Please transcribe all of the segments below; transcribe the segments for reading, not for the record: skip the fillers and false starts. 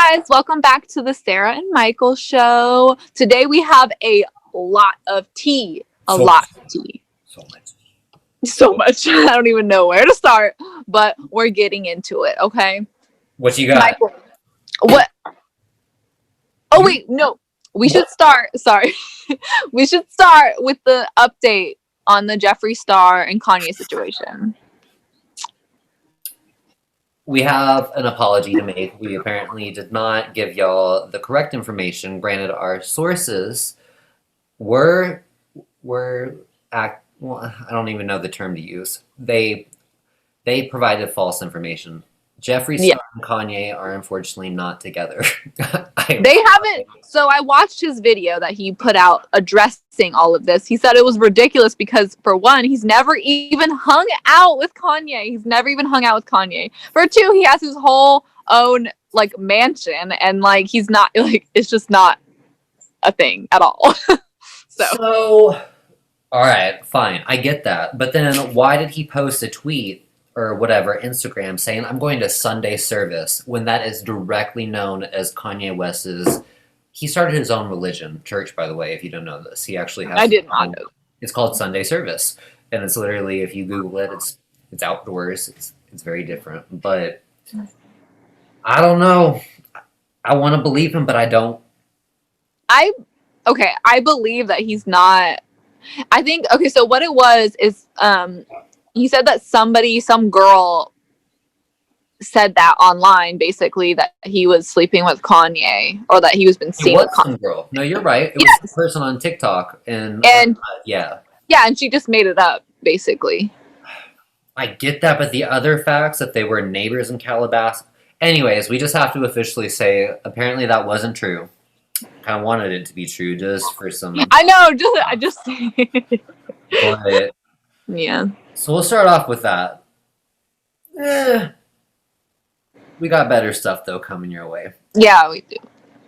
guys, welcome back to the Sarah and Michael show. Today we have a lot of tea. So much. So much. I don't even know where to start, but we're getting into it, okay? What you got? Michael, what? Oh, wait, no. We should start. Sorry. We should start with the update on the Jeffree Star and Kanye situation. We have an apology to make. We apparently did not give y'all the correct information. Granted, our sources were well, I don't even know the term to use. They provided false information. Jeffree Star and Kanye are unfortunately not together. They haven't. So I watched his video that he put out addressing all of this. He said it was ridiculous because, for one, he's never even hung out with Kanye. He's never even hung out with Kanye. For two, he has his whole own like mansion, and like he's not like it's just not a thing at all. So, all right, fine, I get that. But then, why did he post a tweet or whatever, Instagram, saying, I'm going to Sunday service, when that is directly known as Kanye West's... He started his own religion, church, by the way, if you don't know this. He actually has... I did not know. It's called Sunday service. And it's literally, if you Google it, it's outdoors. It's very different. But I don't know. I want to believe him, but I don't. I believe that he's not... I think, okay, so what it was is... he said that some girl said that online, basically, that he was sleeping with Kanye, or that he was been seen with Kanye. Some girl. No, you're right. It was a person on TikTok, and yeah, and she just made it up, basically. I get that, but the other facts that they were neighbors in Calabasas. Anyways, we just have to officially say apparently that wasn't true. Kind of wanted it to be true, just for some. I know. I just. But yeah. So we'll start off with that. We got better stuff, though, coming your way. Yeah, we do.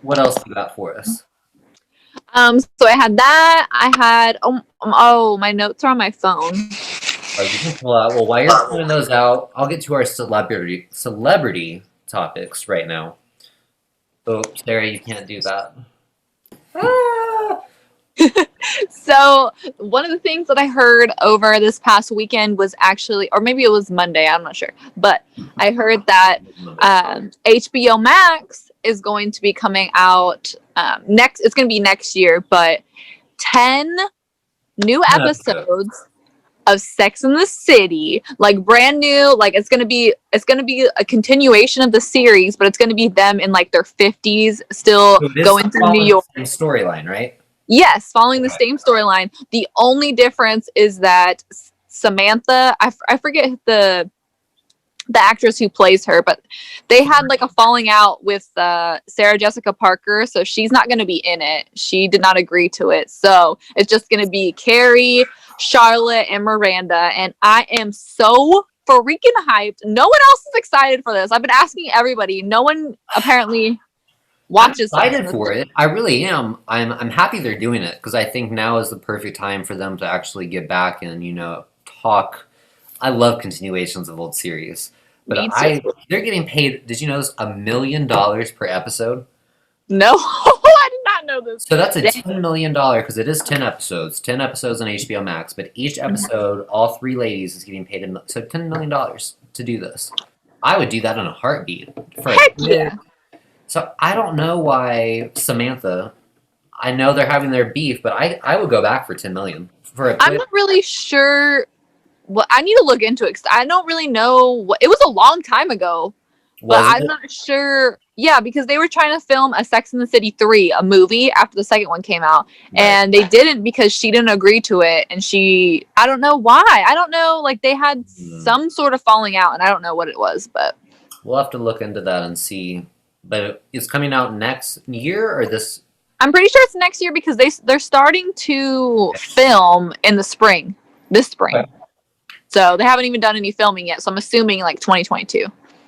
What else you got for us? So I had that. I had... Oh, my notes are on my phone. Oh, you can pull out. Well, while you're pulling those out, I'll get to our celebrity topics right now. Oh, Sarah, you can't do that. So one of the things that I heard over this past weekend was actually, or maybe it was Monday, I'm not sure, but I heard that HBO Max is going to be coming out it's going to be next year, but 10 new episodes of Sex and the City, like brand new, like it's going to be a continuation of the series, but it's going to be them in like their 50s still going through New York. Storyline, right? Yes, following the same storyline. The only difference is that Samantha, I forget the actress who plays her, but they had like a falling out with Sarah Jessica Parker, so she's not going to be in it. She did not agree to it. So it's just going to be Carrie, Charlotte, and Miranda, and I am so freaking hyped. No one else is excited for this. I've been asking everybody. No one apparently... watches. I'm excited for it. I really am. I'm happy they're doing it because I think now is the perfect time for them to actually get back and talk. I love continuations of old series, but they're getting paid. Did you know this? $1 million per episode? No, I did not know this. So that's a $10 million because it is 10 episodes. 10 episodes on HBO Max, but each episode, all three ladies is getting paid. So $10 million to do this. I would do that in a heartbeat. Heck yeah. So I don't know why Samantha. I know they're having their beef, but I would go back for $10 million for a clip. I'm not really sure. Well, I need to look into it because I don't really know. It was a long time ago, but I'm not sure. Yeah, because they were trying to film a Sex and the City 3, a movie, after the second one came out, and they didn't because she didn't agree to it, and I don't know why. I don't know. Like they had some sort of falling out, and I don't know what it was, but we'll have to look into that and see. But it's coming out next year or this? I'm pretty sure it's next year because they're starting to film in the spring, this spring. Okay. So they haven't even done any filming yet. So I'm assuming like 2022.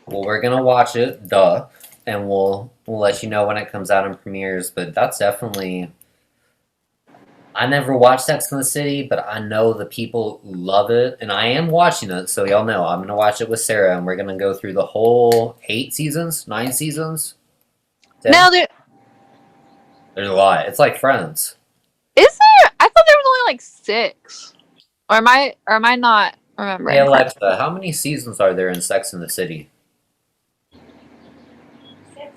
Well, we're gonna watch it, duh, and we'll let you know when it comes out in premieres. But that's definitely. I never watched Sex and the City, but I know the people love it, and I am watching it, so y'all know I'm going to watch it with Sarah, and we're going to go through the whole 9 seasons? 10? No, there There's a lot. It's like Friends. is there. I thought there was only like 6. Or am I not Hey remembering correctly? Alexa, how many seasons are there in Sex and the City? Sex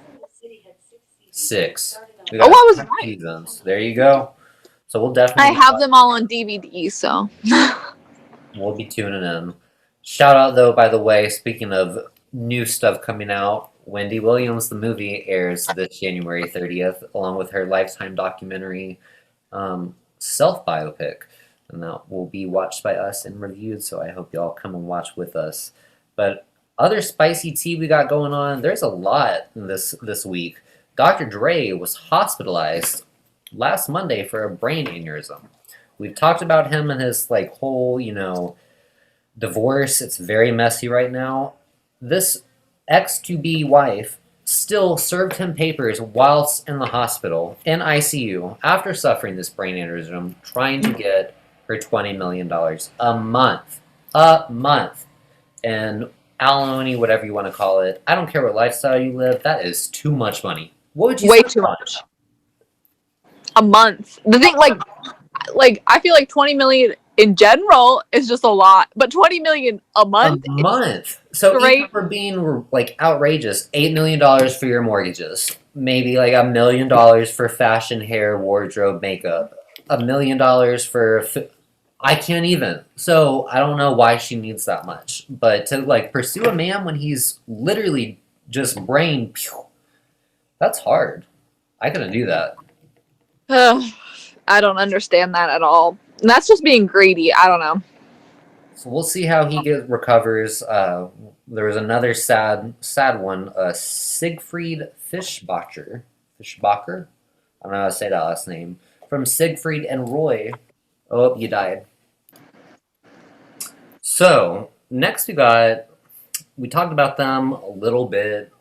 and the City had 6 seasons. 6. We Oh, got I was 6 right. seasons. There you go. So we'll I definitely have them all on DVD, so we'll be tuning in. Shout out though, by the way, speaking of new stuff coming out, Wendy Williams, the movie, airs this January 30th, along with her Lifetime documentary self biopic. And that will be watched by us and reviewed, so I hope y'all come and watch with us. But other spicy tea we got going on, there's a lot this week. Dr. Dre was hospitalized last Monday for a brain aneurysm. We've talked about him and his like whole, divorce. It's very messy right now. This ex-to-be wife still served him papers whilst in the hospital in ICU after suffering this brain aneurysm, trying to get her $20 million a month. A month. And alimony, whatever you want to call it. I don't care what lifestyle you live, that is too much money. What would you way say too on much. A month. The thing, like I feel like 20 million in general is just a lot, but 20 million a month, a month. So great. even for being like outrageous, $8 million for your mortgages, maybe like $1 million for fashion, hair, wardrobe, makeup, $1 million for. I can't even. So I don't know why she needs that much, but to like pursue a man when he's literally just brain, that's hard. I couldn't do that. I don't understand that at all. And that's just being greedy. I don't know. So we'll see how he recovers. There was another sad one. Siegfried Fischbacher. I don't know how to say that last name. From Siegfried and Roy. Oh, you died. So next we talked about them a little bit.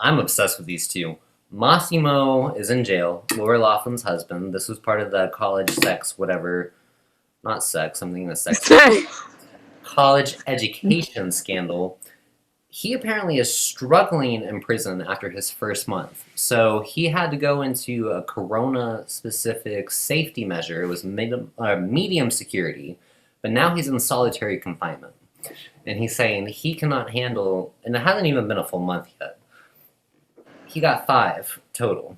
I'm obsessed with these two. Mossimo is in jail. Lori Laughlin's husband. This was part of the college sex, whatever. Not sex, something the sex. College education scandal. He apparently is struggling in prison after his first month. So he had to go into a corona specific safety measure. It was medium security, but now he's in solitary confinement. And he's saying he cannot handle, and it hasn't even been a full month yet. He got 5 total.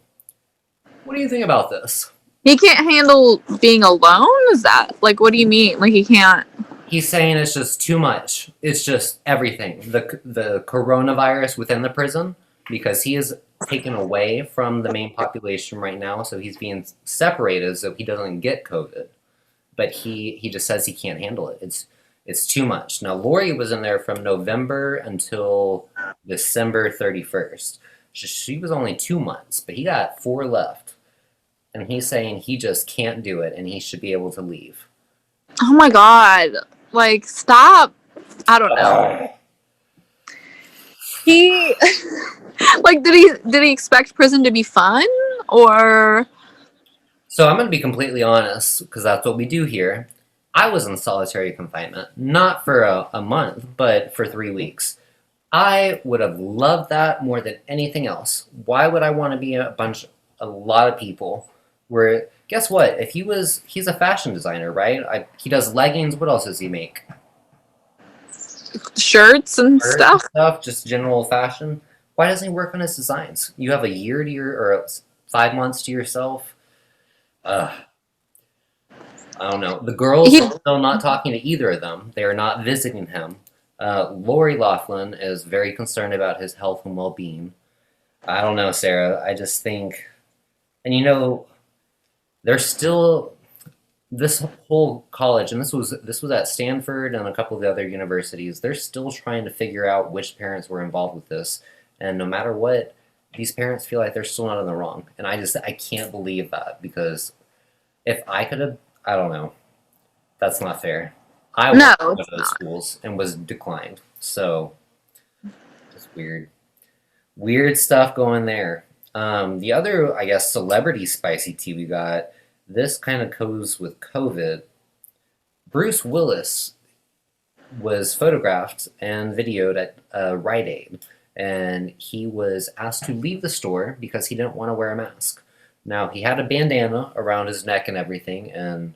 What do you think about this? He can't handle being alone? Is that like, what do you mean? Like he can't? He's saying it's just too much. It's just everything. The coronavirus within the prison, because he is taken away from the main population right now, so he's being separated so he doesn't get COVID. But he just says he can't handle it. It's too much. Now Lori was in there from November until December 31st. She was only 2 months, but he got 4 left. And he's saying he just can't do it and he should be able to leave. Oh my god. Like, stop. I don't know. He like did he expect prison to be fun or So I'm going to be completely honest, because that's what we do here. I was in solitary confinement, not for a month, but for 3 weeks. I would have loved that more than anything else. Why would I want to be a lot of people where, guess what? If he's a fashion designer, right? He does leggings. What else does he make? shirts and stuff? Just general fashion. Why doesn't he work on his designs? You have a year or 5 months to yourself. I don't know. The girls are still not talking to either of them. They are not visiting him. Lori Laughlin is very concerned about his health and well-being. I don't know, Sarah. I just think, and there's still this whole college, and this was at Stanford and a couple of the other universities. They're still trying to figure out which parents were involved with this, and no matter what, these parents feel like they're still not in the wrong. And I can't believe that, because if I could have, I don't know, that's not fair. I went to one of those schools and was declined. So, just weird stuff going there. The other, I guess, celebrity spicy tea we got, this kind of goes with COVID. Bruce Willis was photographed and videoed at Rite Aid. and he was asked to leave the store because he didn't want to wear a mask. Now, he had a bandana around his neck and everything, and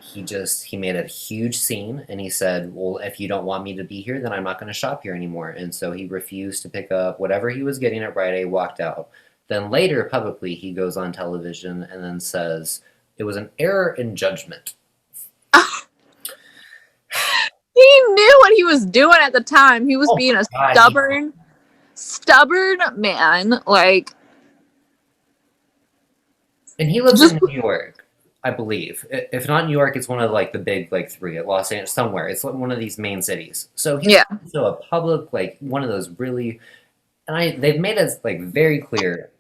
he made a huge scene, and he said, well, if you don't want me to be here, then I'm not going to shop here anymore. And so he refused to pick up whatever he was getting at Rite Aid, walked out. Then later, publicly, he goes on television and then says, it was an error in judgment. He knew what he was doing at the time. He was Oh being a God, stubborn man. Like, and he lives Just- in New York, I believe. If not New York, it's one of like the big like three at Los Angeles somewhere. It's like one of these main cities. So he's Yeah. so a public like one of those really, and they've made it like very clear.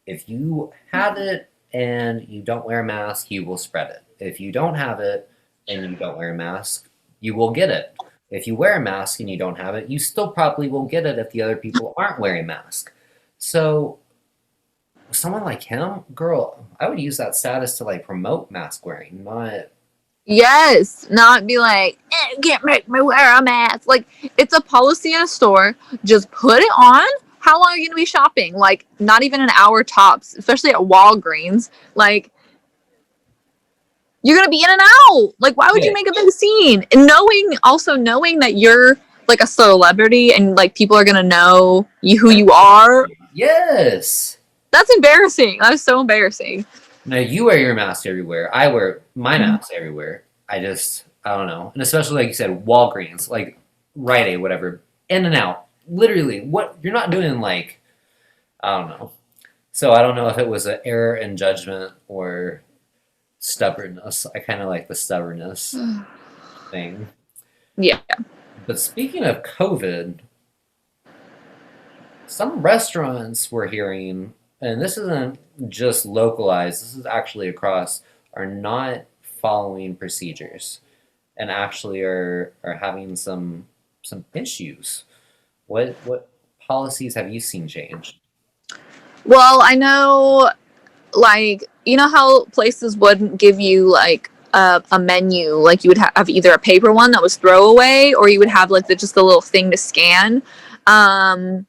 If you have it and you don't wear a mask, you will spread it. If you don't have it and you don't wear a mask, you will get it. If you wear a mask and you don't have it, you still probably will get it if the other people aren't wearing masks. So someone like him, girl, I would use that status to like promote mask wearing, not yes, not be like, you can't make me wear a mask. Like, it's a policy in a store. Just put it on. How long are you going to be shopping? Like, not even an hour tops, especially at Walgreens. Like, you're going to be in and out. Like, why would you make a big scene? And knowing that you're like a celebrity and like people are going to know who you are. yes. That's embarrassing. That is so embarrassing. Now you wear your mask everywhere. I wear my mask everywhere. I don't know. And especially like you said, Walgreens, like Rite Aid, whatever, in and out. Literally, what you're not doing like, I don't know. So I don't know if it was an error in judgment or stubbornness. I kind of like the stubbornness thing. Yeah. But speaking of COVID, some restaurants we're hearing, and this isn't just localized, this is actually across, are not following procedures and actually are having some issues. What policies have you seen change? Well, I know, like, you know how places wouldn't give you like a menu, like you would have either a paper one that was throwaway, or you would have like just the little thing to scan, or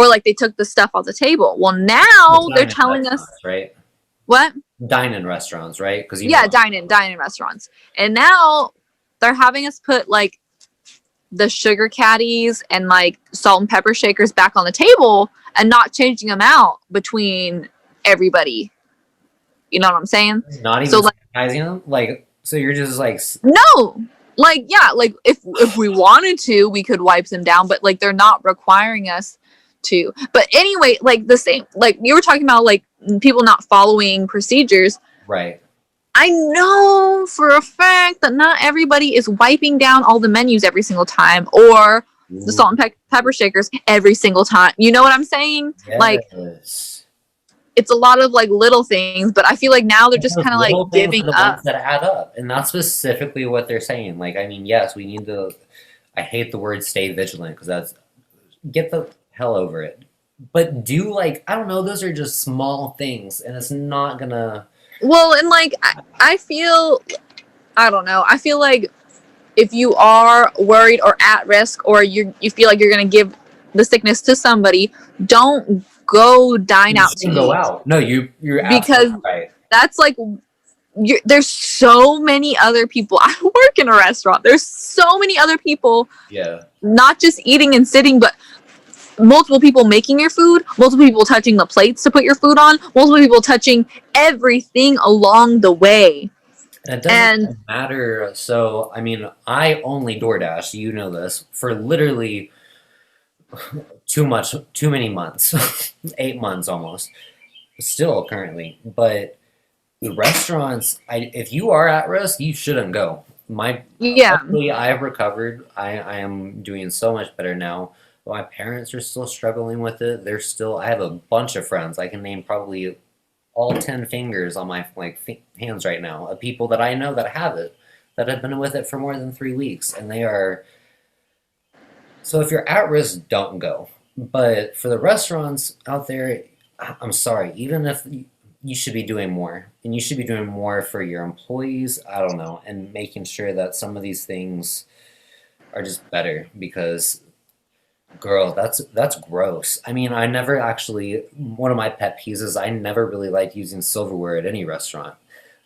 like they took the stuff off the table. Well, now they're telling us, right? what? Dine-in restaurants, right? Because dine-in restaurants, and now they're having us put like the sugar caddies and like salt and pepper shakers back on the table and not changing them out between everybody. You know what I'm saying? Not even So, like, sanitizing them? Like, so you're just like, no, like, yeah, like if we wanted to, we could wipe them down, but like they're not requiring us to. But anyway, like the same, like you were talking about, like people not following procedures. right. I know for a fact that not everybody is wiping down all the menus every single time, or the salt and pepper shakers every single time. You know what I'm saying? Yes. Like, it's a lot of like little things, but I feel like now they're just kind of like giving the up. ones that add up, and that's specifically what they're saying. Like, I mean, yes, we need to. I hate the word "stay vigilant" because that's get the hell over it. But do like I don't know, those are just small things, and it's not gonna. Well, and like I feel, I don't know. I feel like if you are worried or at risk, or you feel like you're gonna give the sickness to somebody, don't go dine out to go eat. out. No, you're because right. That's like there's so many other people. I work in a restaurant. There's so many other people. Yeah. Not just eating and sitting, but multiple people making your food, multiple people touching the plates to put your food on, multiple people touching everything along the way. And it doesn't matter. So, I mean, I only DoorDash, you know this, for literally too many months, 8 months almost, still currently. But the restaurants, if you are at risk, you shouldn't go. Hopefully I've recovered. I am doing so much better now. My parents are still struggling with it. I have a bunch of friends. I can name probably all 10 fingers on my hands right now of people that I know that have it, that have been with it for more than 3 weeks. And they are, so if you're at risk, don't go. But for the restaurants out there, I'm sorry, even if you should be doing more, and you should be doing more for your employees, I don't know, and making sure that some of these things are just better because, girl, that's gross. I mean, I never actually, one of my pet peeves is I never really liked using silverware at any restaurant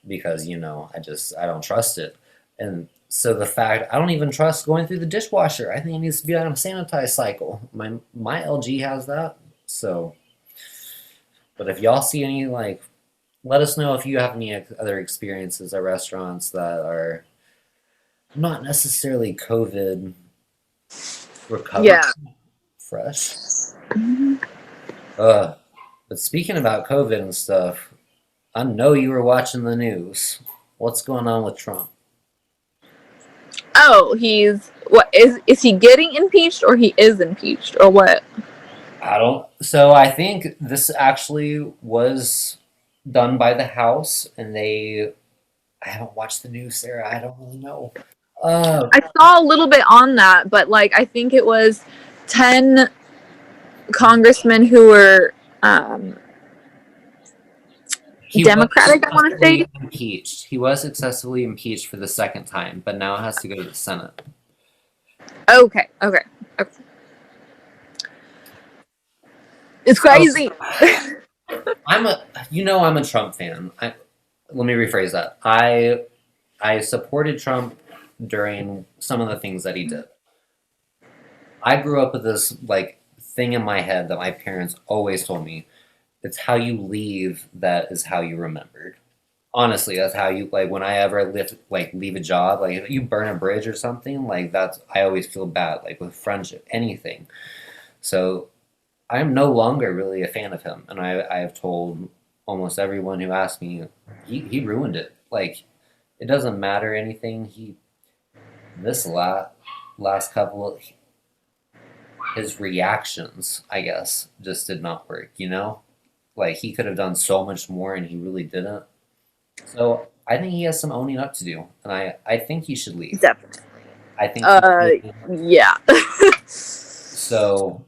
because, I don't trust it. And so the fact I don't even trust going through the dishwasher. I think it needs to be on a sanitized cycle. My LG has that. So, but if y'all see any like, let us know if you have any other experiences at restaurants that are not necessarily COVID recovered Yeah. fresh. Mhm. But speaking about COVID and stuff, I know you were watching the news. What's going on with Trump? Oh, he's what is he getting impeached or he is impeached or what? I don't. So I think this actually was done by the House, and they. I haven't watched the news, Sarah. I don't really know. Uh, I saw a little bit on that, but like I think it was 10 congressmen who were he was Democratic, I want to say. successfully impeached. He was successfully impeached for the second time, but now it has to go to the Senate. Okay, okay, okay. It's So crazy. I'm a Trump fan. Let me rephrase that. I supported Trump during some of the things that he did. I grew up with this like thing in my head that my parents always told me. It's how you leave that is how you remembered. Honestly, that's how you like when I ever leave a job, like if you burn a bridge or something, like that's I always feel bad, like with friendship, anything. So I'm no longer really a fan of him, and I have told almost everyone who asked me, he ruined it. Like it doesn't matter anything. This last couple his reactions, I guess, just did not work. Like he could have done so much more, and he really didn't. So I think he has some owning up to do, and I think he should leave. Definitely. I think he should. Yeah. So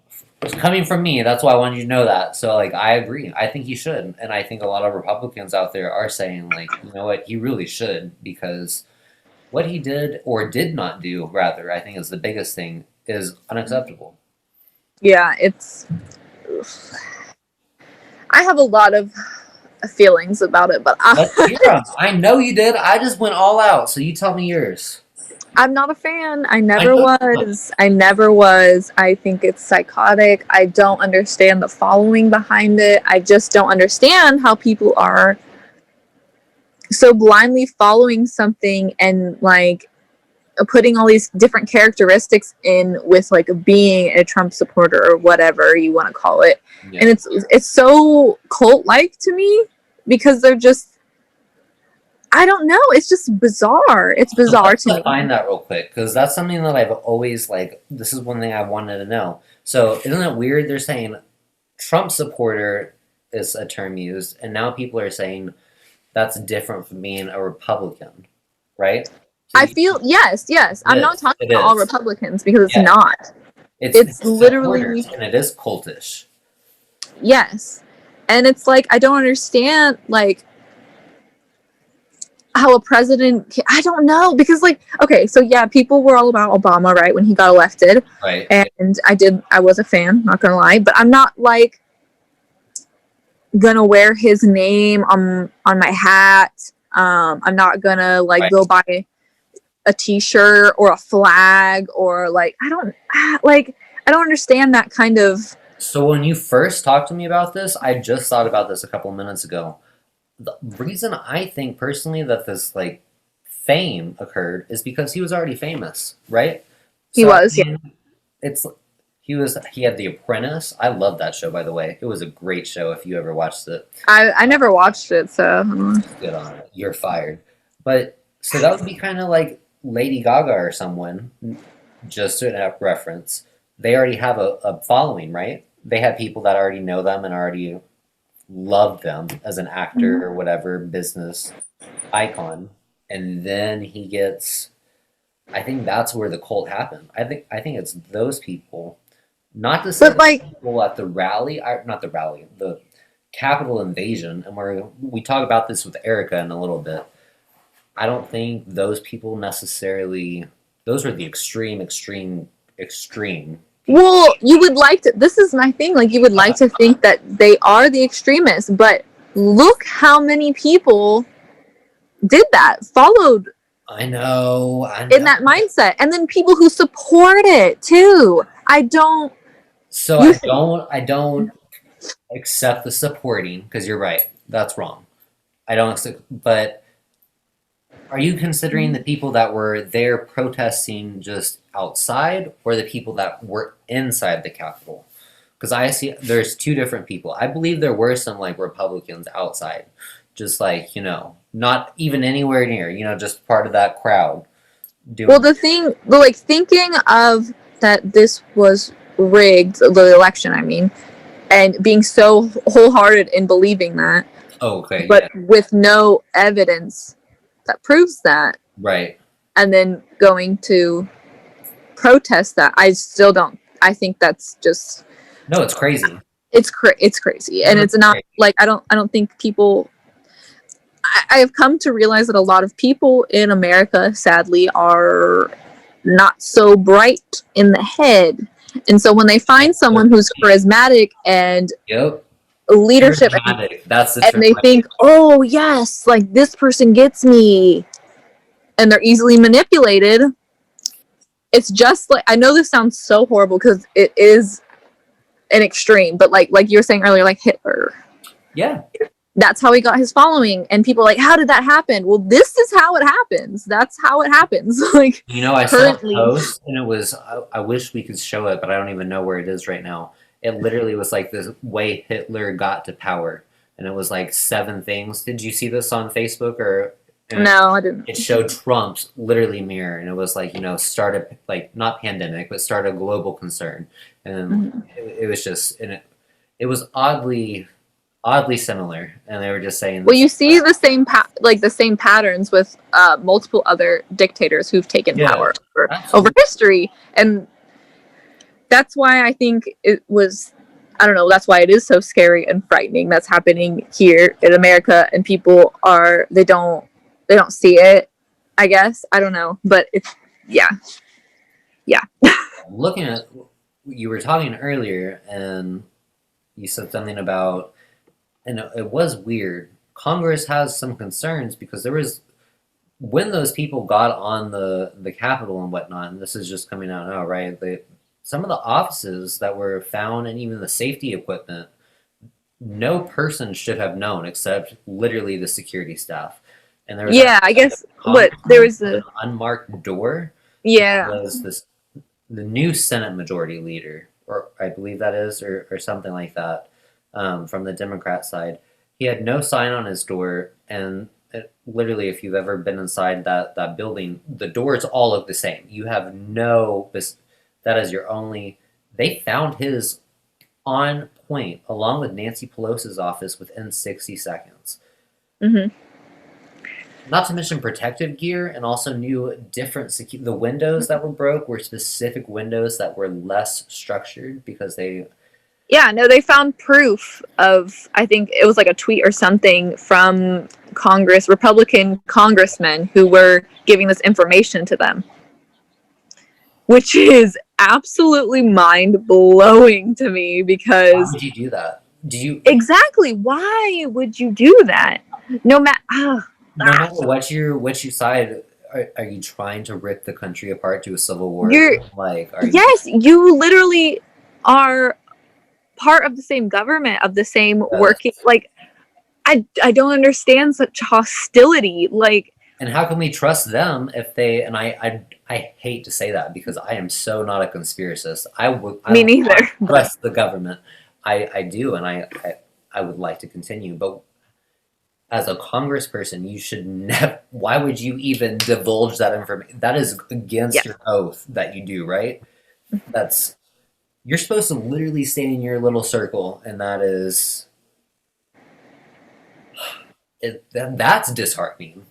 coming from me, that's why I wanted you to know that. So like I agree. I think he should. And I think a lot of Republicans out there are saying like, you know what, he really should because what he did or did not do, rather, I think is the biggest thing, is unacceptable. Yeah, it's. I have a lot of feelings about it, but Let's hear him. I know you did. I just went all out, so you tell me yours. I'm not a fan. I I never know you don't. was. I never was. I think it's psychotic. I don't understand the following behind it. I just don't understand how people are so blindly following something and like putting all these different characteristics in with like being a Trump supporter or whatever you want to call it. Yeah. And it's so cult like to me because they're just I don't know. It's just bizarre. It's bizarre Let's to me. define that real quick, because that's something that I've always like. This is one thing I wanted to know. So, isn't it weird? They're saying Trump supporter is a term used, and now people are saying that's different from being a Republican, right? So I feel yes. I'm not talking it about all is. Republicans because it's Yeah, not. It's literally supporters, and it is cultish. yes. And it's like I don't understand like how a president I don't know because like okay, so yeah, people were all about Obama, right, when he got elected. Right. And I was a fan, not gonna lie, but I'm not like gonna wear his name on my hat. I'm not gonna like Right. go buy a t-shirt or a flag or like I don't understand that kind of So when you first talked to me about this, I just thought about this a couple minutes ago. The reason I think personally that this like fame occurred is because he was already famous, right? he So I was, yeah. mean, it's he had The Apprentice. I love that show, by the way. It was a great show if you ever watched it. I never watched it, so Good on it. You're fired. But so that would be kind of like Lady Gaga or someone, just to reference. They already have a following, right? They have people that already know them and already love them as an actor or whatever business icon. And then he gets I think that's where the cult happened. I think it's those people. Not to say but that like people at the rally, not the rally, the Capitol invasion, and we talk about this with Erica in a little bit. I don't think those people necessarily Those are the extreme Well, you would like to. This is my thing. Like, you would like to think that they are the extremists, but look how many people did that, followed I know. in that mindset, and then people who support it too. I don't. So You I don't accept the supporting because you're right. That's wrong. I don't accept, but are you considering the people that were there protesting just outside or the people that were inside the Capitol? Because I see there's two different people. I believe there were some like Republicans outside, just like, not even anywhere near, just part of that crowd doing. Well, like thinking of that this was rigged, the election, I mean, and being so wholehearted in believing that, Okay, but with no evidence that proves that, right. and then going to protest that, I still don't. I think that's just No, it's crazy. it's crazy, and it's not like I don't think people. I have come to realize that a lot of people in America, sadly, are not so bright in the head. And so when they find someone who's charismatic and Yep. leadership, That's the and term. they think, oh, yes, like this person gets me, and they're easily manipulated. It's just like, I know this sounds so horrible because it is an extreme, but like you were saying earlier, like Hitler. Yeah. That's how he got his following, and people are like, how did that happen? Well, this is how it happens. That's how it happens. Like, I saw a post and it was, I wish we could show it, but I don't even know where it is right now. It literally was like this way Hitler got to power, and it was like 7 things. Did you see this on Facebook or? No, I didn't. It showed Trump's literally mirror, and it was like, start like not pandemic, but start a global concern, and it was just, and it was oddly similar, and they were just saying. Well, you see the same the same patterns with multiple other dictators who've taken power over history, and that's why I think it was. I don't know. That's why it is so scary and frightening. That's happening here in America, and people they don't see it. I guess I don't know, but it's yeah. Looking at, you were talking earlier, and you said something about. And it was weird. Congress has some concerns because there was, when those people got on the Capitol and whatnot, and this is just coming out now, right? Some of the offices that were found and even the safety equipment, no person should have known except literally the security staff. And there was I guess there was an unmarked door. Yeah. Was the new Senate Majority Leader, or I believe that is, or something like that. From the Democrat side, he had no sign on his door, and literally, if you've ever been inside that building, the doors all look the same. You have that is your only. They found his on point, along with Nancy Pelosi's office, within 60 seconds. Mm-hmm. Not to mention protective gear, and also new different the windows that were broke were specific windows that were less structured because they. Yeah, no, they found proof of, I think it was like a tweet or something from Republican congressmen who were giving this information to them, which is absolutely mind-blowing to me because... Why would you do that? Exactly, why would you do that? No matter what you side, are you trying to rip the country apart to a civil war? Yes, you literally are... part of the same government, of the same working, like I don't understand such hostility, like. And how can we trust them if they, and I hate to say that because I am so not a conspiracist. Me neither. Trust the government. I do, and I would like to continue, but as a congressperson, you should never, why would you even divulge that information? That is against your oath that you do, right? You're supposed to literally stay in your little circle, and that's disheartening.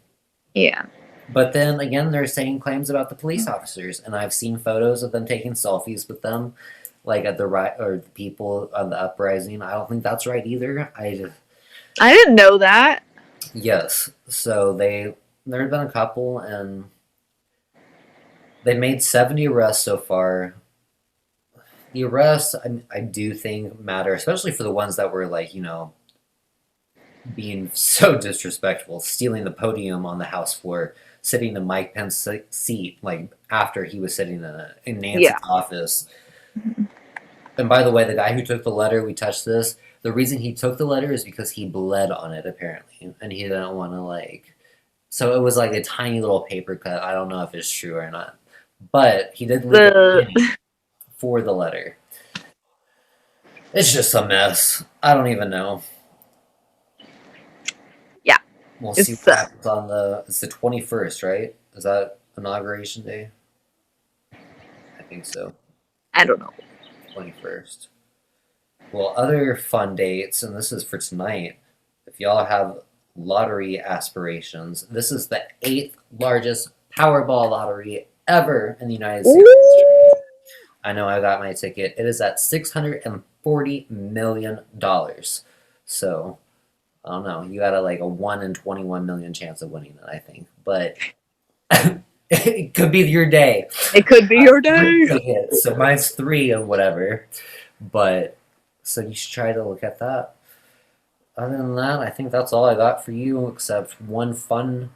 Yeah. But then again, they're saying claims about the police officers, and I've seen photos of them taking selfies with them, like at the Rite or the people on the uprising. I don't think that's right either. I didn't know that. Yes. So there have been a couple, and They made 70 arrests so far. The arrests, I do think matter, especially for the ones that were like, being so disrespectful, stealing the podium on the House floor, sitting in Mike Pence's seat, like after he was sitting in Nancy's Yeah. office. And by the way, the guy who took the letter, we touched this. The reason he took the letter is because he bled on it, apparently, and he didn't want to like. So it was like a tiny little paper cut. I don't know if it's true or not, but he did leave a penny for the letter. It's just a mess. I don't even know. Yeah. We'll see what happens on it's the 21st, right? Is that inauguration day? I think so. I don't know. 21st. Well, other fun dates, and this is for tonight. If y'all have lottery aspirations, this is the 8th largest Powerball lottery ever in the United States. Ooh. I know I got my ticket. It is at $640 million. So, I don't know. You got like a 1 in 21 million chance of winning it, I think. But it could be your day. It could be your day. So mine's 3 and whatever. But, so you should try to look at that. Other than that, I think that's all I got for you, except one fun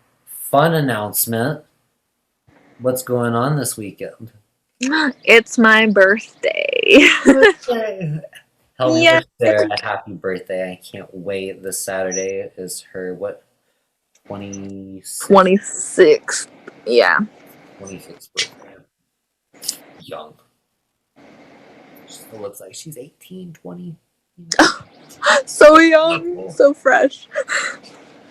announcement. What's going on this weekend? It's my birthday. Tell me, Yeah. Sarah, a happy birthday. I can't wait. This Saturday is her, 26th? 26th. Yeah. 26th birthday. Young. She still looks like she's 18, 20. So young. So fresh.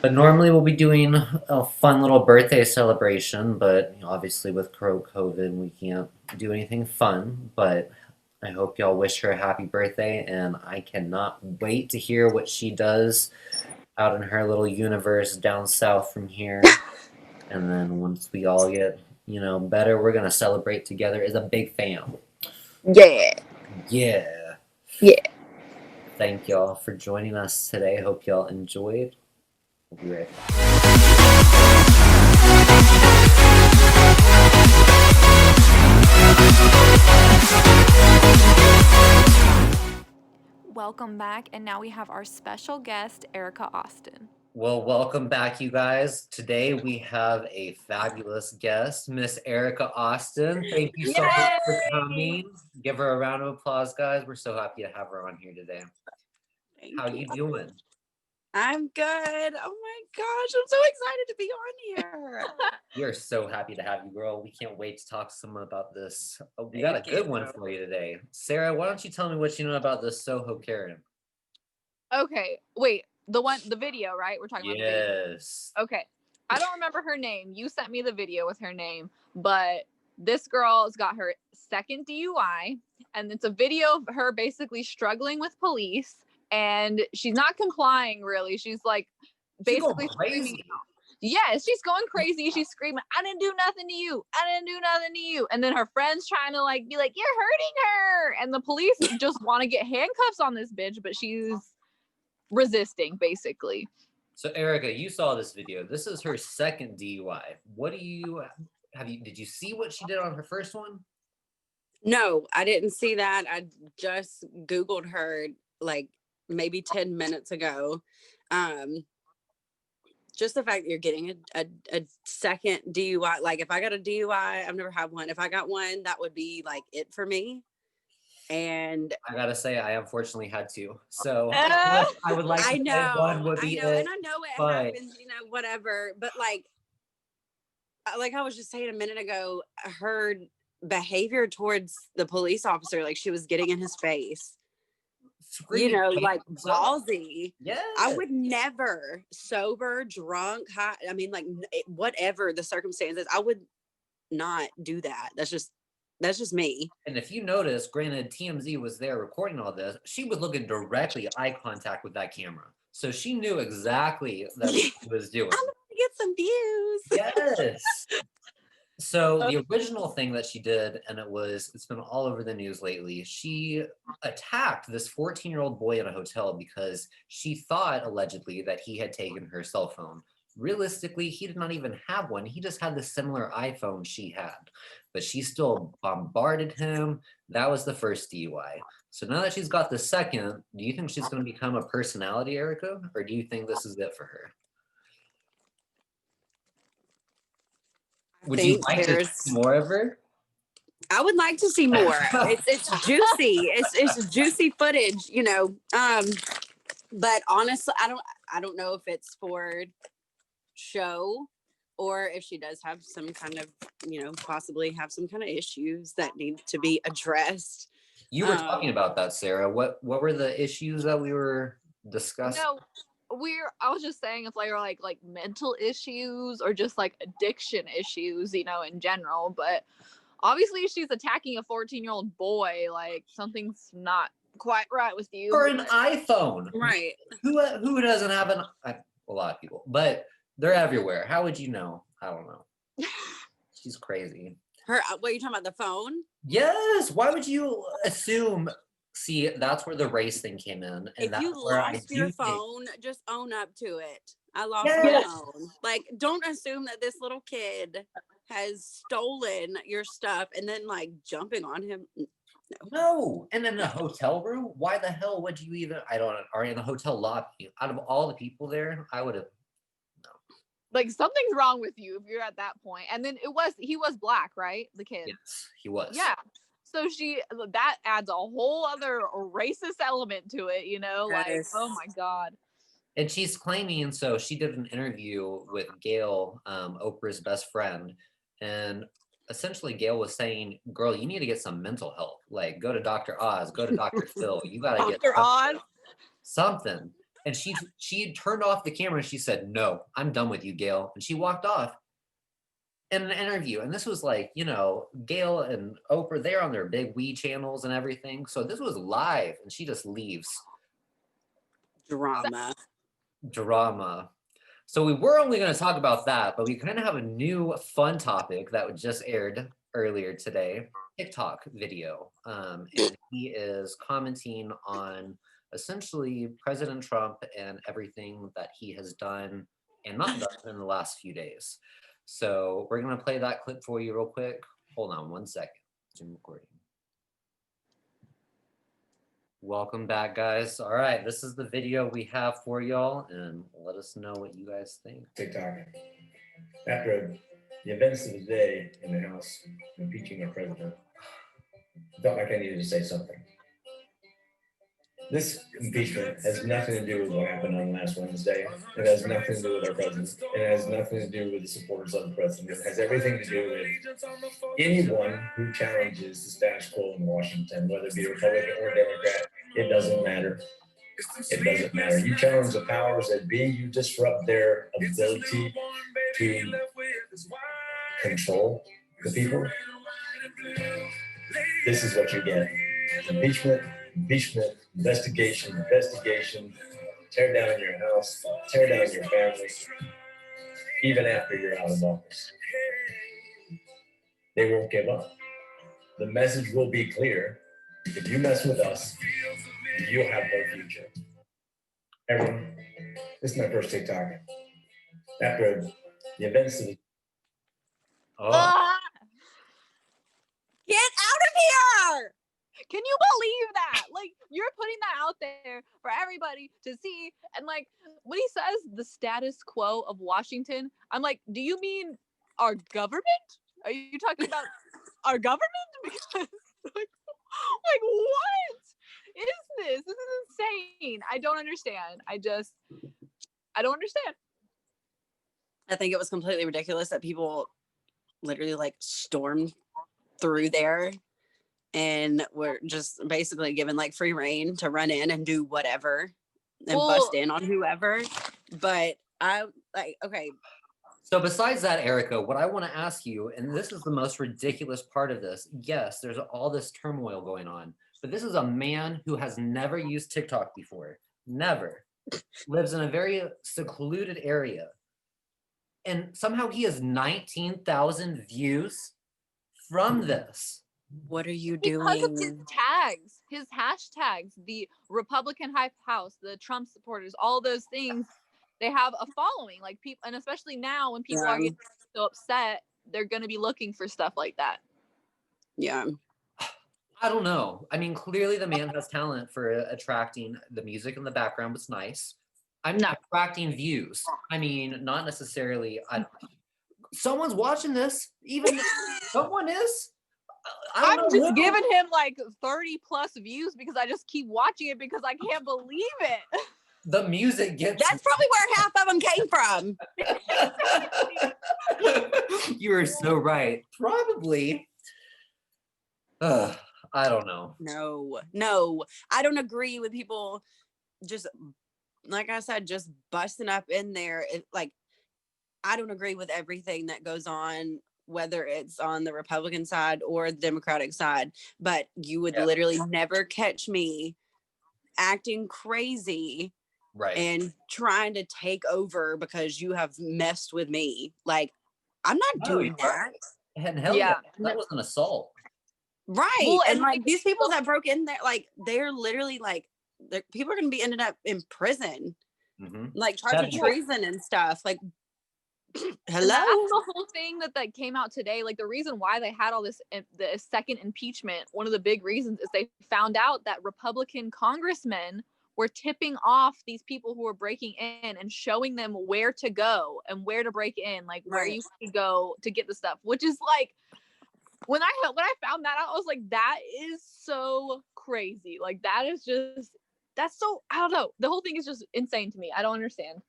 But normally we'll be doing a fun little birthday celebration, but obviously with COVID, we can't do anything fun. But I hope y'all wish her a happy birthday, and I cannot wait to hear what she does out in her little universe down south from here. And then once we all get, better, we're going to celebrate together as a big fam. Yeah. Yeah. Yeah. Thank y'all for joining us today. Hope y'all enjoyed. We'll be right back. Welcome back, and now we have our special guest, Erica Austin. Well, welcome back, you guys. Today we have a fabulous guest, Miss Erica Austin. Thank you so much for coming. Give her a round of applause, guys. We're so happy to have her on here today. How you doing? I'm good. Oh my gosh, I'm so excited to be on here. We are so happy to have you, girl. We can't wait to talk to someone about this. We got a good one for you today. Sarah, why don't you tell me what you know about this SOHO Karen? Okay. Wait. The video, right? We're talking about the video. Yes. Okay. I don't remember her name. You sent me the video with her name, but this girl's got her second DUI, and it's a video of her basically struggling with police, and she's not complying really. She's like basically screaming out. Yes, she's going crazy. She's screaming, "I didn't do nothing to you. I didn't do nothing to you." And then her friends trying to be like, "You're hurting her." And the police just want to get handcuffs on this bitch, but she's resisting basically. So Erica, you saw this video. This is her second DUI. Did you see what she did on her first one? No, I didn't see that. I just Googled her like maybe 10 minutes ago. Just the fact that you're getting a second DUI, like if I got a DUI, I've never had one. If I got one, that would be like it for me. And I gotta say, I unfortunately had to. So I would like to say one would be it. And I know it happens, whatever. But like I was just saying a minute ago, her behavior towards the police officer, like she was getting in his face. Screaming, like ballsy. Yeah. I would never, sober, drunk, high, whatever the circumstances, I would not do that. That's just me. And if you notice, granted, TMZ was there recording all this, she was looking directly eye contact with that camera. So she knew exactly what she was doing. I'm going to get some views. Yes. So the original thing that she did, and it's been all over the news lately, she attacked this 14-year-old boy in a hotel because she thought allegedly that he had taken her cell phone realistically, he did not even have one. He just had the similar iPhone she had, but she still bombarded him. That was the first DUI. So now that she's got the second, do you think she's going to become a personality, Erica, or do you think this is it for her? Would you think like to there's see more of her? I would like to see more. It's juicy. It's juicy footage, you know. But honestly, I don't know if it's for show or if she does have some kind of, you know, possibly have some kind of issues that need to be addressed. You were talking about that, Sarah. What were the issues that we were discussing? No, I was just saying if like mental issues or just like addiction issues, you know, in general. But obviously she's attacking a 14-year-old boy. Like something's not quite right with you. For an iPhone. Right. Who doesn't have a lot of people, but they're everywhere. How would you know? I don't know. She's crazy. What are you talking about? The phone? Yes. Why would you assume? See, that's where the race thing came in. And If that's you where I lost do your think- phone, just own up to it. I lost Yes. my phone. Like, don't assume that this little kid has stolen your stuff and then like jumping on him. No. And in a hotel room, why the hell would you even? I don't know. Or in the hotel lobby, out of all the people there, I would have. Like something's wrong with you if you're at that point. And then he was black, right? The kid. Yes, he was. Yeah. So that adds a whole other racist element to it, you know, like, Yes. oh my God. And she's claiming, so she did an interview with Gail, Oprah's best friend, and essentially Gail was saying, girl, you need to get some mental help. Like, go to Dr. Oz, go to Dr. Phil. You got to get Dr. Oz? something. And she turned off the camera and she said, no, I'm done with you, Gail. And she walked off in an interview. And this was like, you know, Gail and Oprah, they're on their big Wii channels and everything. So this was live and she just leaves. Drama. So we were only going to talk about that, but we kind of have a new fun topic that just aired earlier today. TikTok video. And he is commenting on essentially President Trump and everything that he has done and not done in the last few days. So we're going to play that clip for you real quick. Hold on 1 second. Zoom recording. Welcome back, guys. All right, this is the video we have for y'all, and let us know what you guys think. TikTok. After the events of the day in the House impeaching our president, I felt like I needed to say something. This impeachment has nothing to do with what happened on last Wednesday. It has nothing to do with our president. It has nothing to do with the supporters of the president. It has everything to do with anyone who challenges the status quo in Washington, whether it be Republican or Democrat. It doesn't matter. It doesn't matter. You challenge the powers that be, you disrupt their ability to control the people. This is what you get. Impeachment, investigation, tear down your house, tear down your family, even after you're out of office. They won't give up. The message will be clear. If you mess with us, you'll have no future. Everyone, this is my first TikTok. After the events of the Get out of here! Can you believe that? Like, you're putting that out there for everybody to see. And like, when he says the status quo of Washington, I'm like, do you mean our government? Are you talking about our government? Because like what is this? This is insane. I don't understand. I don't understand. I think it was completely ridiculous that people literally like stormed through there and were just basically given like free reign to run in and do whatever and bust in on whoever. But I like, okay. So besides that, Erica, what I want to ask you, and this is the most ridiculous part of this, yes, there's all this turmoil going on, but this is a man who has never used TikTok before, never, lives in a very secluded area, and somehow he has 19,000 views from this. What are you Because of doing? his tags, his hashtags, the Republican Hype House, the Trump supporters, all those things. they have a following, like people, and especially now when people are getting so upset, they're going to be looking for stuff like that. Yeah. I don't know. I mean, clearly the man has talent for attracting. The music in the background was nice. I'm No. attracting views. I mean, not necessarily. Someone's watching this. Even someone is. I I'm don't know just who. giving him like 30 plus views because I just keep watching it because I can't believe it. The music gets. That's probably where half of them came from. You are so right. Probably. I don't know. No, I don't agree with people just, like I said, just busting up in there. Like, I don't agree with everything that goes on, whether it's on the Republican side or the Democratic side, but you would literally never catch me acting crazy Right. and trying to take over because you have messed with me. Like, I'm not doing that. And hell yeah, that was an assault. Right. Well, and like these people that broke in there, like they're literally like, people are going to be ended up in prison, like charged with treason and stuff. Like, hello. That's the whole thing that came out today. Like the reason why they had all this, the second impeachment, one of the big reasons is they found out that Republican congressmen were tipping off these people who were breaking in and showing them where to go and where to break in, like where you could go to get the stuff, which is like, when I found that out, I was like, that is so crazy. Like that is just, that's so, I don't know. The whole thing is just insane to me. I don't understand.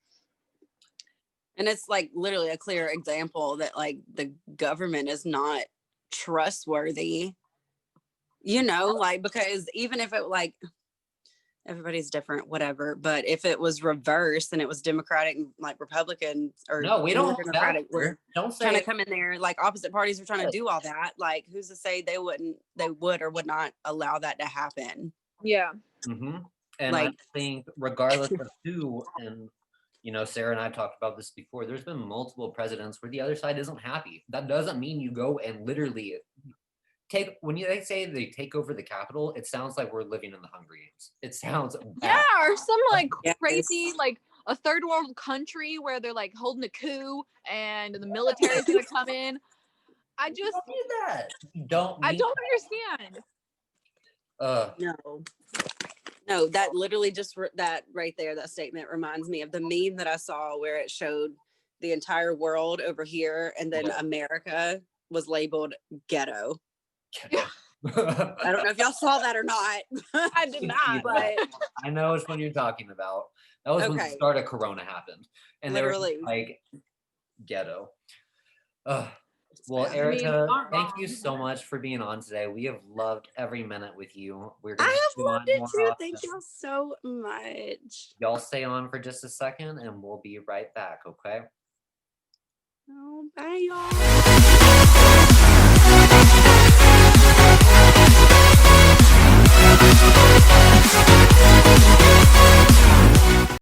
And it's like literally a clear example that like the government is not trustworthy, like, because even if it like, everybody's different, whatever, but if it was reversed and it was Democratic and like Republican, or no, we don't. Democratic, don't say trying to come in there, like opposite parties are trying to do all that. Like, who's to say they would or would not allow that to happen? Yeah. And like, I think regardless of who, and Sarah and I have talked about this before, there's been multiple presidents where the other side isn't happy. That doesn't mean you go and literally when they say they take over the Capitol, it sounds like we're living in the Hunger Games. It sounds bad. Yeah, or some like crazy, like a third world country where they're like holding a coup and the military's gonna come in. I just don't need that. I don't understand. No, that literally just that right there, that statement reminds me of the meme that I saw where it showed the entire world over here and then America was labeled ghetto. I don't know if y'all saw that or not. I did not, but I know which one you're talking about. That was when the start of Corona happened, and literally like ghetto. Well, Erica, thank you so much for being on today. We have loved every minute with you. I have loved it too. Thank y'all so much. Y'all stay on for just a second, and we'll be right back. Okay. Oh, bye, y'all.